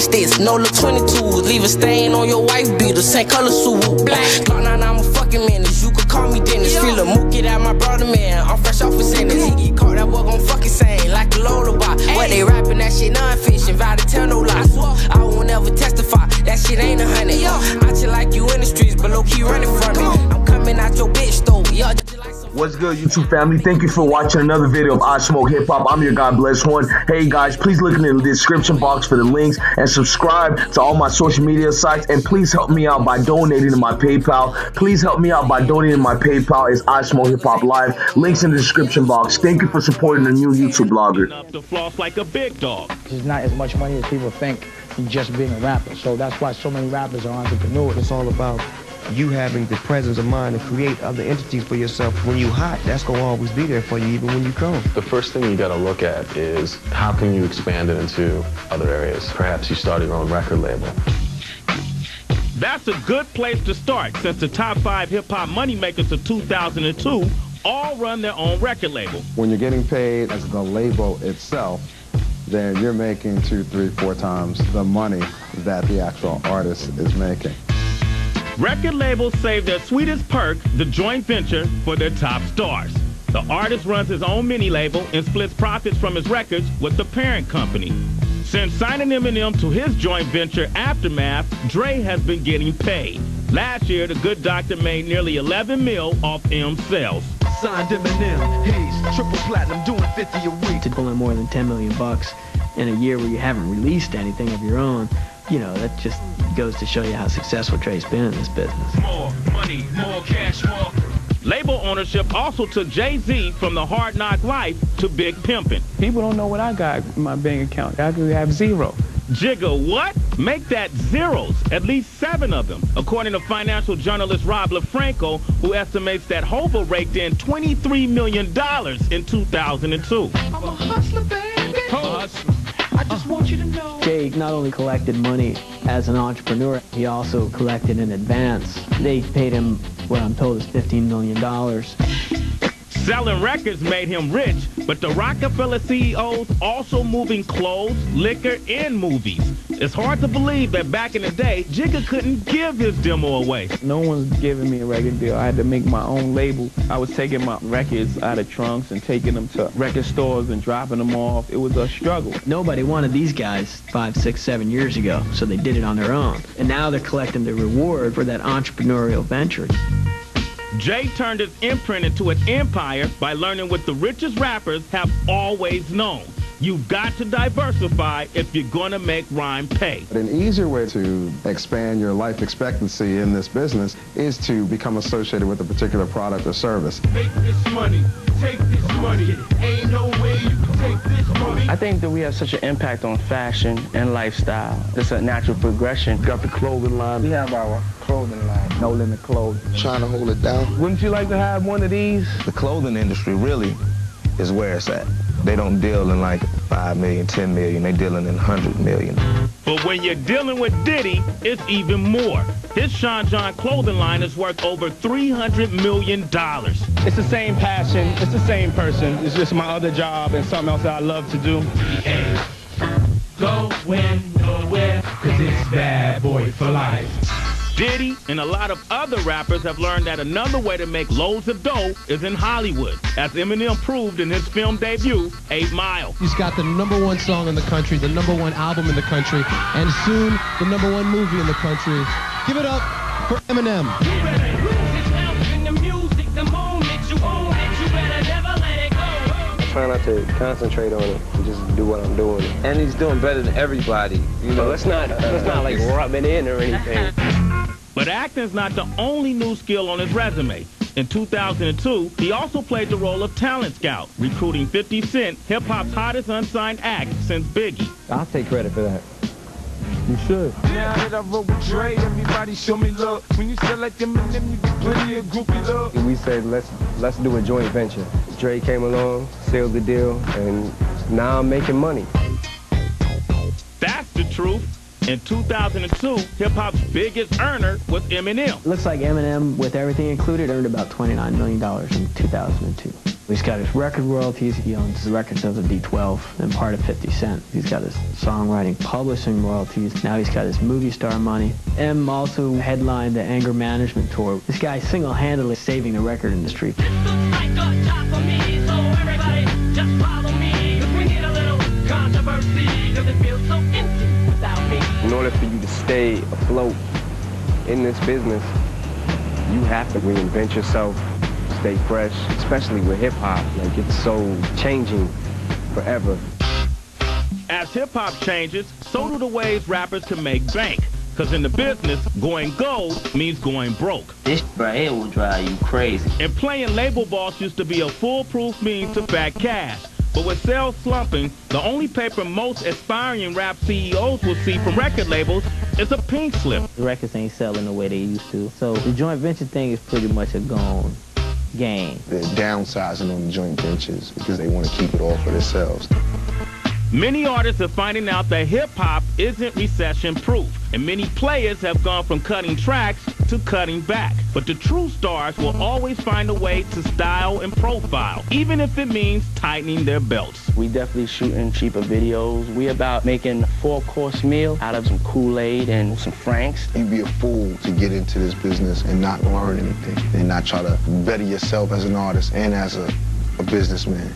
sticks, no little 22s. Leave a stain on your wife beater, same color suit, black. Glock 9, I'm a fucking menace. You could call me Dennis. Feel a mook, get out my brother, man. I'm fresh off a sentence. He get caught, that boy gon' fucking sing like a lullaby. What they rapping, that shit non-fiction, vow to tell no lies. I won't ever testify, that shit ain't 100. I chill like you in the streets, but low-key running from me. I'm coming out your bitch store, yo. What's good, YouTube family? Thank you for watching another video of I Smoke Hip Hop. I'm your God Bless One. Hey guys, please look in the description box for the links and subscribe to all my social media sites. And please help me out by donating to my PayPal. Please help me out by donating to my PayPal. It's I Smoke Hip Hop Live. Links in the description box. Thank you for supporting the new YouTube blogger. To floss like a big dog. There's not as much money as people think in just being a rapper. So that's why so many rappers are entrepreneurs. It's all about you having the presence of mind to create other entities for yourself. When you hot, that's gonna always be there for you even when you come. The first thing you gotta look at is how can you expand it into other areas. Perhaps you start your own record label. That's a good place to start, since the top 5 hip-hop moneymakers of 2002 all run their own record label. When you're getting paid as the label itself, then you're making 2, 3, 4 times the money that the actual artist is making. Record labels save their sweetest perk, the joint venture, for their top stars. The artist runs his own mini-label and splits profits from his records with the parent company. Since signing Eminem to his joint venture Aftermath, Dre has been getting paid. Last year, the Good Doctor made nearly 11 mil off M sales. Signed Eminem, Hayes, triple platinum, doing 50 a week. To pull in more than $10 million in a year where you haven't released anything of your own, you know, that just goes to show you how successful Dre's been in this business. More money, more cash, more. Label ownership also took Jerzey from the hard knock life to big pimping. People don't know what I got in my bank account. I could have 0. Jigga what? Make that zeros, at least 7 of them, according to financial journalist Rob LaFranco, who estimates that Hova raked in $23 million in 2002. I'm a hustler, baby. Hustler. I just want you to know. Jay not only collected money as an entrepreneur, he also collected in advance. They paid him what I'm told is $15 million. Selling records made him rich, but the Rockefeller CEOs also moving clothes, liquor, and movies. It's hard to believe that back in the day, Jigga couldn't give his demo away. No one's giving me a record deal. I had to make my own label. I was taking my records out of trunks and taking them to record stores and dropping them off. It was a struggle. Nobody wanted these guys 5, 6, 7 years ago, so they did it on their own. And now they're collecting the reward for that entrepreneurial venture. Jay turned his imprint into an empire by learning what the richest rappers have always known. You've got to diversify if you're gonna make rhyme pay. An easier way to expand your life expectancy in this business is to become associated with a particular product or service. Make this money, take this money. Ain't no way you can take this money. I think that we have such an impact on fashion and lifestyle. It's a natural progression. Got the clothing line. We have our clothing line, No Limit Clothing. Trying to hold it down. Wouldn't you like to have one of these? The clothing industry really is where it's at. They don't deal in like 5 million, 10 million. They dealing in 100 million. But when you're dealing with Diddy, it's even more. His Sean John clothing line is worth over $300 million. It's the same passion. It's the same person. It's just my other job and something else that I love to do. Hey, going nowhere, cause it's bad boy for life. Diddy and a lot of other rappers have learned that another way to make loads of dough is in Hollywood, as Eminem proved in his film debut, 8 Mile. He's got the #1 song in the country, the #1 album in the country, and soon the #1 movie in the country. Give it up for Eminem. You better lose yourself in the music the moment you own it. You better never let it go. I try not to concentrate on it and just do what I'm doing. And he's doing better than everybody. You know, let's not like rub it in or anything. But acting's not the only new skill on his resume. In 2002, he also played the role of talent scout, recruiting 50 Cent, hip-hop's hottest unsigned act since Biggie. I'll take credit for that. You should. Now that I roll with Dre, everybody show me love. When you sell like Eminem, you get plenty of groupie love. We said, let's do a joint venture. Dre came along, sealed the deal, and now I'm making money. That's the truth. In 2002, hip-hop's biggest earner was Eminem. Looks like Eminem, with everything included, earned about $29 million in 2002. He's got his record royalties. He owns the records of the D12 and part of 50 Cent. He's got his songwriting, publishing royalties. Now he's got his movie star money. M also headlined the Anger Management Tour. This guy single-handedly saving the record industry. This looks like a job for me, so everybody just follow me. 'Cause we need a little controversy, 'cause it feels so empty without me. In order for you to stay afloat in this business, you have to reinvent yourself, stay fresh, especially with hip-hop. Like, it's so changing forever. As hip-hop changes, so do the ways rappers can make bank. Because in the business, going gold means going broke. This right here will drive you crazy. And playing label boss used to be a foolproof means to fat cash. But with sales slumping, the only paper most aspiring rap CEOs will see from record labels is a pink slip. The records ain't selling the way they used to. So the joint venture thing is pretty much a gone game. They're downsizing on the joint ventures because they want to keep it all for themselves. Many artists are finding out that hip-hop isn't recession-proof, and many players have gone from cutting tracks to cutting back. But the true stars will always find a way to style and profile, even if it means tightening their belts. We definitely shooting cheaper videos. We about making a 4-course meal out of some Kool-Aid and some Franks. You'd be a fool to get into this business and not learn anything and not try to better yourself as an artist and as a businessman.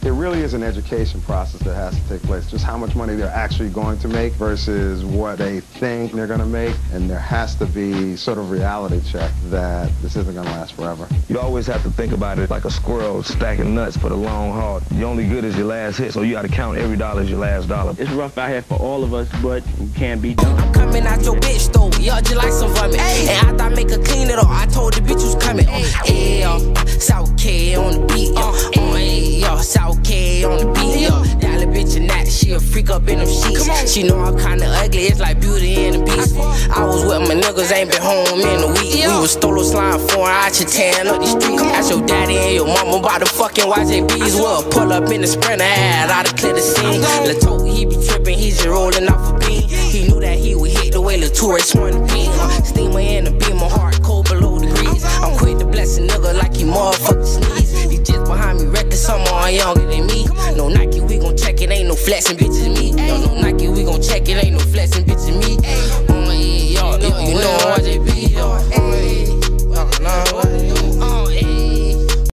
It really is an education process that has to take place. Just how much money they're actually going to make versus what they think they're going to make. And there has to be sort of reality check that this isn't going to last forever. You always have to think about it like a squirrel stacking nuts for the long haul. You're only good as your last hit, so you got to count every dollar as your last dollar. It's rough out here for all of us, but you can't be done. I'm coming out your bitch though, y'all just like some vomit. And after I make her clean it up, I told the bitch who's coming. South K on the beat, South K on the beat, that little bitch and that, she a freak up in them sheets. She know I'm kinda ugly, it's like Beauty and the Beast. I was with my niggas, ain't been home in a week. We was stolo slime foreign, I should tearing up the streets. Ask your daddy and your mama about the fucking YJBs. Well, pull up in the Sprinter, had out to clear the scene. Lato, he be tripping, he's just rolling off a beam. He knew that he would hit the way Twork swung the beat. Steamer in the beam, my heart cold below degrees. I'm quick to bless a nigga like he motherfucking sneeze. He just behind me, wrecking someone younger than me. No Nike, we gon' check it, ain't no flexing bitches me. No Nike, we gon' check it, ain't no flexing bitches me. You know RJB.